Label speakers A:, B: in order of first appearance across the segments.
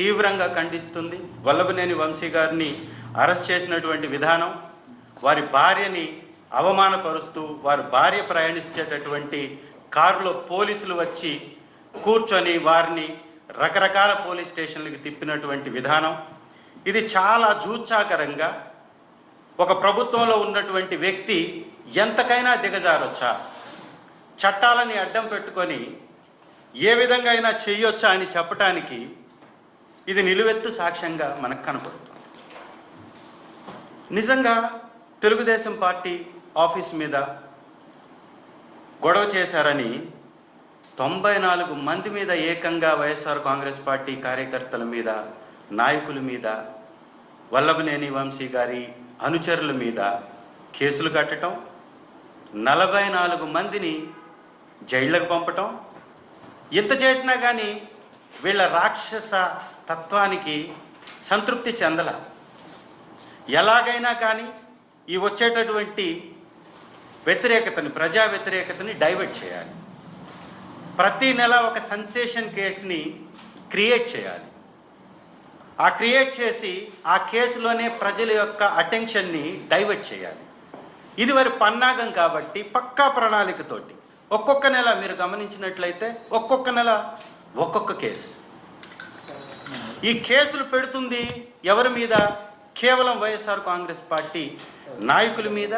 A: తీవ్రంగా ఖండిస్తుంది. వల్లభనేని వంశీ గారిని అరెస్ట్ చేసినటువంటి విధానం, వారి భార్యని అవమానపరుస్తూ వారి భార్య ప్రయాణించేటటువంటి కారులో పోలీసులు వచ్చి కూర్చొని వారిని రకరకాల పోలీస్ స్టేషన్లకు తిప్పినటువంటి విధానం, ఇది చాలా జూచ్చాకరంగా ఒక ప్రభుత్వంలో ఉన్నటువంటి వ్యక్తి ఎంతకైనా దిగజారొచ్చా, చట్టాలని అడ్డం పెట్టుకొని ఏ విధంగా అయినా చెయ్యొచ్చా అని చెప్పటానికి ఇది నిలువెత్తు సాక్ష్యంగా మనకు కనపడుతుంది. నిజంగా తెలుగుదేశం పార్టీ ఆఫీస్ మీద గొడవ చేశారని 94 మంది మీద ఏకంగా వైఎస్ఆర్ కాంగ్రెస్ పార్టీ కార్యకర్తల మీద, నాయకుల మీద, వల్లభనేని వంశీ గారి అనుచరుల మీద కేసులు కట్టడం, 44 మందిని జైళ్లకు పంపటం, ఇంత చేసినా కానీ వీళ్ళ రాక్షస తత్వానికి సంతృప్తి చెందల. ఎలాగైనా కానీ ఈ వచ్చేటటువంటి వ్యతిరేకతని, ప్రజా వ్యతిరేకతని డైవర్ట్ చేయాలి. ప్రతి నెల ఒక సెన్సేషన్ కేసుని క్రియేట్ చేయాలి. ఆ క్రియేట్ చేసి ఆ కేసులోనే ప్రజల యొక్క అటెన్షన్ని డైవర్ట్ చేయాలి. ఇది వారి పన్నాగం కాబట్టి పక్కా ప్రణాళికతోటి ఒక్కొక్క నెల మీరు గమనించినట్లయితే ఒక్కొక్క నెల ఒక్కొక్క కేసు. ఈ కేసులు పెడుతుంది ఎవరి మీద? కేవలం వైఎస్ఆర్ కాంగ్రెస్ పార్టీ నాయకుల మీద,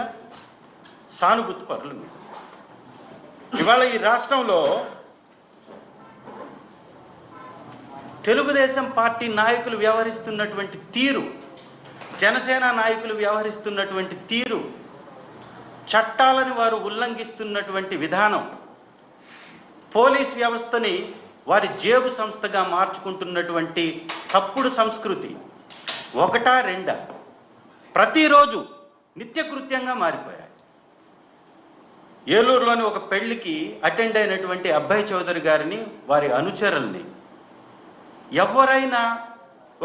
A: సానుభూతి పరుల మీద. ఇవాళ ఈ రాష్ట్రంలో తెలుగుదేశం పార్టీ నాయకులు వ్యవహరిస్తున్నటువంటి తీరు, జనసేన నాయకులు వ్యవహరిస్తున్నటువంటి తీరు, చట్టాలను వారు ఉల్లంఘిస్తున్నటువంటి విధానం, పోలీస్ వ్యవస్థని వారి జేబు సంస్థగా మార్చుకుంటున్నటువంటి తప్పుడు సంస్కృతి ఒకటా రెండా ప్రతిరోజు నిత్యకృత్యంగా మారిపోయాయి. ఏలూరులోని ఒక పెళ్లికి అటెండ్ అయినటువంటి అబ్బాయి చౌదరి గారిని, వారి అనుచరుల్ని ఎవరైనా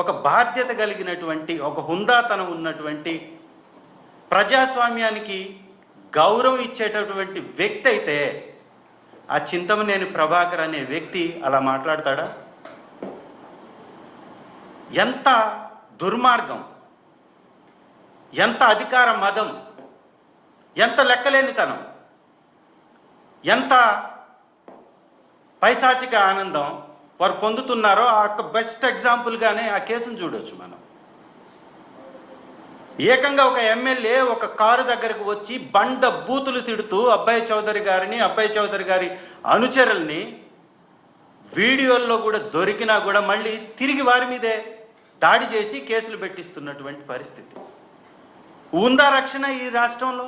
A: ఒక బాధ్యత కలిగినటువంటి, ఒక హుందాతనం ఉన్నటువంటి, ప్రజాస్వామ్యానికి గౌరవం ఇచ్చేటటువంటి వ్యక్తి అయితే ఆ చింతమనేని ప్రభాకర్ అనే వ్యక్తి అలా మాట్లాడతాడా? ఎంత దుర్మార్గం, ఎంత అధికార మదం, ఎంత లెక్కలేనితనం, ఎంత పైశాచిక ఆనందం వారు పొందుతున్నారో ఆ బెస్ట్ ఎగ్జాంపుల్గానే ఆ కేసును చూడొచ్చు మనం. ఏకంగా ఒక ఎమ్మెల్యే ఒక కారు దగ్గరకు వచ్చి బండ బూతులు తిడుతూ అబ్బాయి చౌదరి గారిని, అబ్బాయి చౌదరి గారి అనుచరుల్ని వీడియోల్లో కూడా దొరికినా కూడా మళ్ళీ తిరిగి వారి మీదే దాడి చేసి కేసులు పెట్టిస్తున్నటువంటి పరిస్థితి. ఉందా రక్షణ ఈ రాష్ట్రంలో?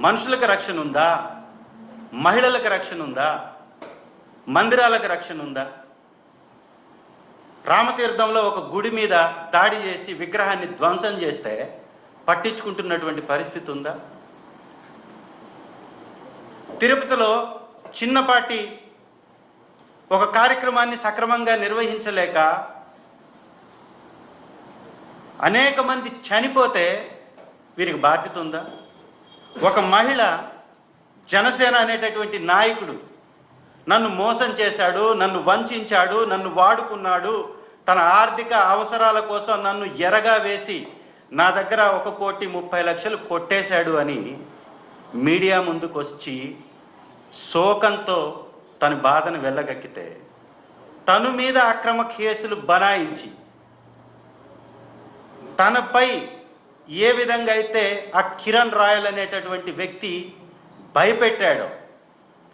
A: మనుషులకు రక్షణ ఉందా? మహిళలకు రక్షణ ఉందా? మందిరాలకు రక్షణ ఉందా? రామతీర్థంలో ఒక గుడి మీద దాడి చేసి విగ్రహాన్ని ధ్వంసం చేస్తే పట్టించుకుంటున్నటువంటి పరిస్థితి ఉందా? తిరుపతిలో చిన్నపాటి ఒక కార్యక్రమాన్ని సక్రమంగా నిర్వహించలేక అనేక మంది చనిపోతే వీరికి బాధ్యత ఉందా? ఒక మహిళ, జనసేన అనేటటువంటి నాయకుడు నన్ను మోసం చేశాడు, నన్ను వంచాడు, నన్ను వాడుకున్నాడు, తన ఆర్థిక అవసరాల కోసం నన్ను ఎరగా వేసి నా దగ్గర 1,30,00,000 కొట్టేశాడు అని మీడియా ముందుకు వచ్చి శోకంతో తన బాధను వెళ్ళగక్కితే, తను మీద అక్రమ కేసులు బనాయించి తనపై ఏ విధంగా అయితే ఆ కిరణ్ రాయల్ అనేటటువంటి వ్యక్తి భయపెట్టాడో,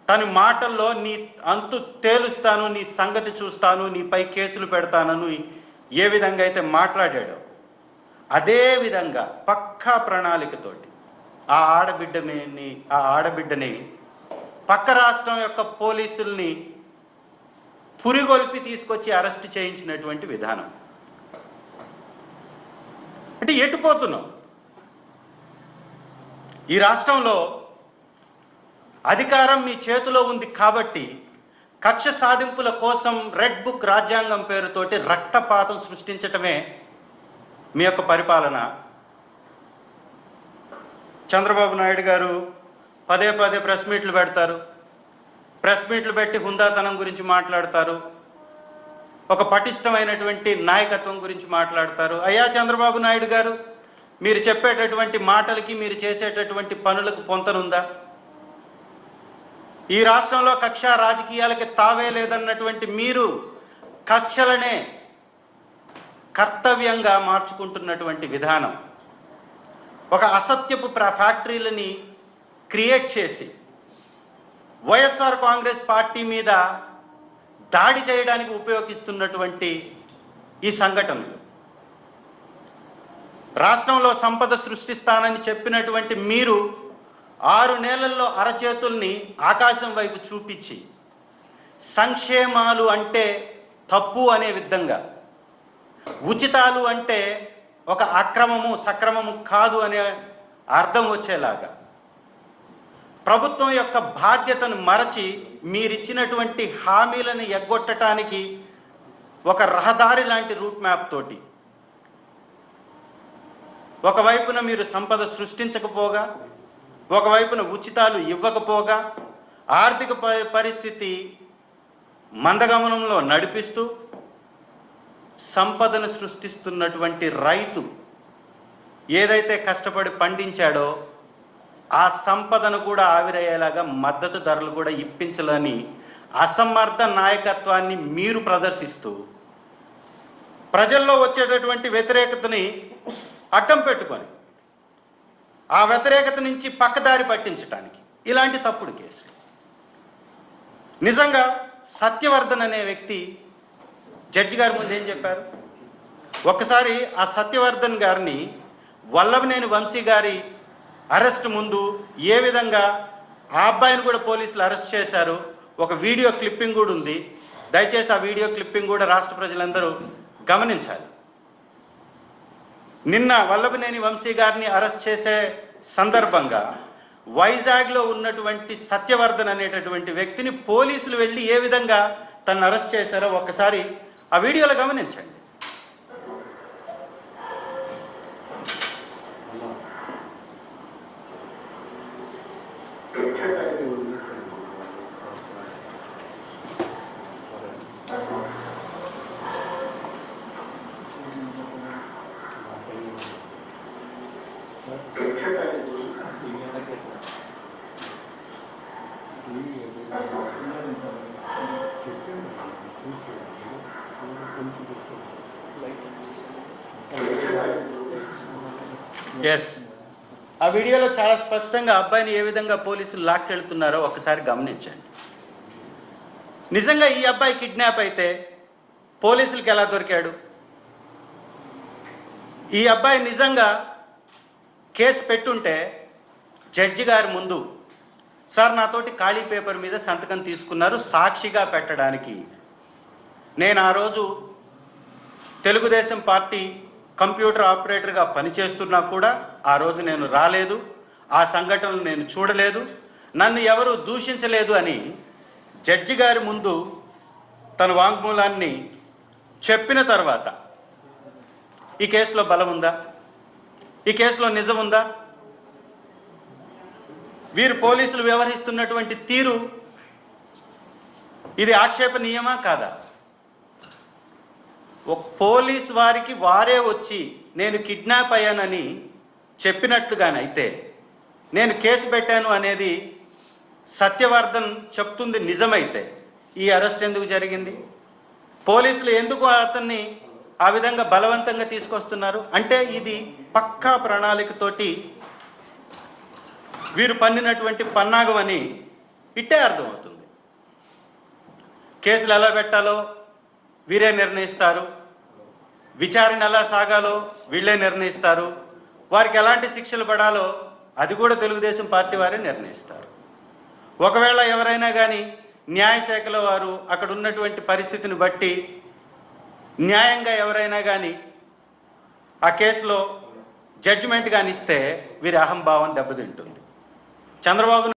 A: తన మాటల్లో నీ అంతు తేలుస్తాను, నీ సంగతి చూస్తాను, నీపై కేసులు పెడతానని ఏ విధంగా అయితే మాట్లాడాడో, అదే విధంగా పక్కా ప్రణాళికతోటి ఆ ఆడబిడ్డని పక్క రాష్ట్రం యొక్క పోలీసుల్ని పురిగొల్పి తీసుకొచ్చి అరెస్ట్ చేయించినటువంటి విధానం. అంటే ఎటుపోతున్నాం? ఈ రాష్ట్రంలో అధికారం మీ చేతిలో ఉంది కాబట్టి కక్ష సాధింపుల కోసం రెడ్ బుక్ రాజ్యాంగం పేరుతోటి రక్తపాతం సృష్టించటమే మీ యొక్క పరిపాలన. చంద్రబాబు నాయుడు గారు పదే పదే ప్రెస్ మీట్లు పెడతారు, ప్రెస్ మీట్లు పెట్టి హుందాతనం గురించి మాట్లాడతారు. ఒక పటిష్టమైనటువంటి నాయకత్వం గురించి మాట్లాడతారు. అయ్యా చంద్రబాబు నాయుడు గారు, మీరు చెప్పేటటువంటి మాటలకి మీరు చేసేటటువంటి పనులకు పొంతనుందా? ఈ రాష్ట్రంలో కక్ష రాజకీయాలకి తావే లేదన్నటువంటి మీరు కక్షలనే కర్తవ్యంగా మార్చుకుంటున్నటువంటి విధానం, ఒక అసత్యపు ఫ్యాక్టరీలని క్రియేట్ చేసి వైఎస్ఆర్ కాంగ్రెస్ పార్టీ మీద దాడి చేయడానికి ఉపయోగిస్తున్నటువంటి ఈ సంఘటనలు, రాష్ట్రంలో సంపద సృష్టిస్తానని చెప్పినటువంటి మీరు 6 నెలల్లో అరచేతుల్ని ఆకాశం వైపు చూపించి సంక్షేమాలు అంటే తప్పు అనే విధంగా, ఉచితాలు అంటే ఒక అక్రమము సక్రమము కాదు అనే అర్థం వచ్చేలాగా, ప్రభుత్వం యొక్క బాధ్యతను మరచి మీరిచ్చినటువంటి హామీలను ఎగ్గొట్టడానికి ఒక రహదారి లాంటి రూట్ మ్యాప్ తోటి ఒకవైపున మీరు సంపద సృష్టించకపోగా, ఒకవైపున ఉచితాలు ఇవ్వకపోగా, ఆర్థిక పరిస్థితి మందగమనంలో నడిపిస్తూ సంపదను సృష్టిస్తున్నటువంటి రైతు ఏదైతే కష్టపడి పండించాడో ఆ సంపదను కూడా ఆవిరయ్యేలాగా మద్దతు ధరలు కూడా ఇప్పించాలని అసమర్థ నాయకత్వాన్ని మీరు ప్రదర్శిస్తూ ప్రజల్లో వచ్చేటటువంటి వ్యతిరేకతని అడ్డం పెట్టుకొని ఆ వ్యతిరేకత నుంచి పక్కదారి పట్టించడానికి ఇలాంటి తప్పుడు కేసులు. నిజంగా సత్యవర్ధన్ అనే వ్యక్తి జడ్జి గారి ముందు ఏం చెప్పారు? ఒక్కసారి ఆ సత్యవర్ధన్ గారిని వల్లభనేని వంశీ గారి అరెస్ట్ ముందు ఏ విధంగా ఆ అబ్బాయిని కూడా పోలీసులు అరెస్ట్ చేశారు, ఒక వీడియో క్లిప్పింగ్ కూడా ఉంది. దయచేసి ఆ వీడియో క్లిప్పింగ్ కూడా రాష్ట్ర ప్రజలందరూ గమనించాలి. నిన్న వల్లభనేని వంశీ గారిని అరెస్ట్ చేసే సందర్భంగా వైజాగ్లో ఉన్నటువంటి సత్యవర్ధన్ అనేటటువంటి వ్యక్తిని పోలీసులు వెళ్ళి ఏ విధంగా తను అరెస్ట్ చేశారో ఒక్కసారి ఆ వీడియోలో గమనించండి. ఎస్, ఆ వీడియోలో చాలా స్పష్టంగా అబ్బాయిని ఏ విధంగా పోలీసులు లాక్కెళ్తున్నారో ఒకసారి గమనించండి. నిజంగా ఈ అబ్బాయి కిడ్నాప్ అయితే పోలీసులకి ఎలా దొరికాడు? ఈ అబ్బాయి నిజంగా కేసు పెట్టుంటే జడ్జి గారి ముందు, సార్ నాతోటి ఖాళీ పేపర్ మీద సంతకం తీసుకున్నారు సాక్షిగా పెట్టడానికి, నేను ఆ రోజు తెలుగుదేశం పార్టీ కంప్యూటర్ ఆపరేటర్గా పనిచేస్తున్నా కూడా ఆ రోజు నేను రాలేదు, ఆ సంఘటనలు నేను చూడలేదు, నన్ను ఎవరు దూషించలేదు అని జడ్జి గారి ముందు తన వాంగ్మూలాన్ని చెప్పిన తర్వాత ఈ కేసులో బలం ఉందా? ఈ కేసులో నిజం ఉందా? వీరు పోలీసులు వ్యవహరిస్తున్నటువంటి తీరు ఇది ఆక్షేపణీయమా కాదా? ఒక పోలీస్ వారికి వారే వచ్చి నేను కిడ్నాప్ అయ్యానని చెప్పినట్లుగానైతే, నేను కేసు పెట్టాను అనేది సత్యవర్ధన్ చెప్తుంది నిజమైతే ఈ అరెస్ట్ ఎందుకు జరిగింది? పోలీసులు ఎందుకు అతన్ని ఆ విధంగా బలవంతంగా తీసుకొస్తున్నారు? అంటే ఇది పక్కా ప్రణాళికతోటి వీరు పన్నినటువంటి పన్నాగం అని ఇట్టే అర్థమవుతుంది. కేసులు ఎలా పెట్టాలో వీరే నిర్ణయిస్తారు, విచారణ ఎలా సాగాలో వీళ్ళే నిర్ణయిస్తారు, వారికి ఎలాంటి శిక్షలు పడాలో అది కూడా తెలుగుదేశం పార్టీ వారే నిర్ణయిస్తారు. ఒకవేళ ఎవరైనా కానీ న్యాయశాఖలో వారు అక్కడ ఉన్నటువంటి పరిస్థితిని బట్టి న్యాయంగా ఎవరైనా కానీ ఆ కేసులో జడ్జిమెంట్ కానీ ఇస్తే వీరి అహంభావం దెబ్బతింటుంది. చంద్రబాబు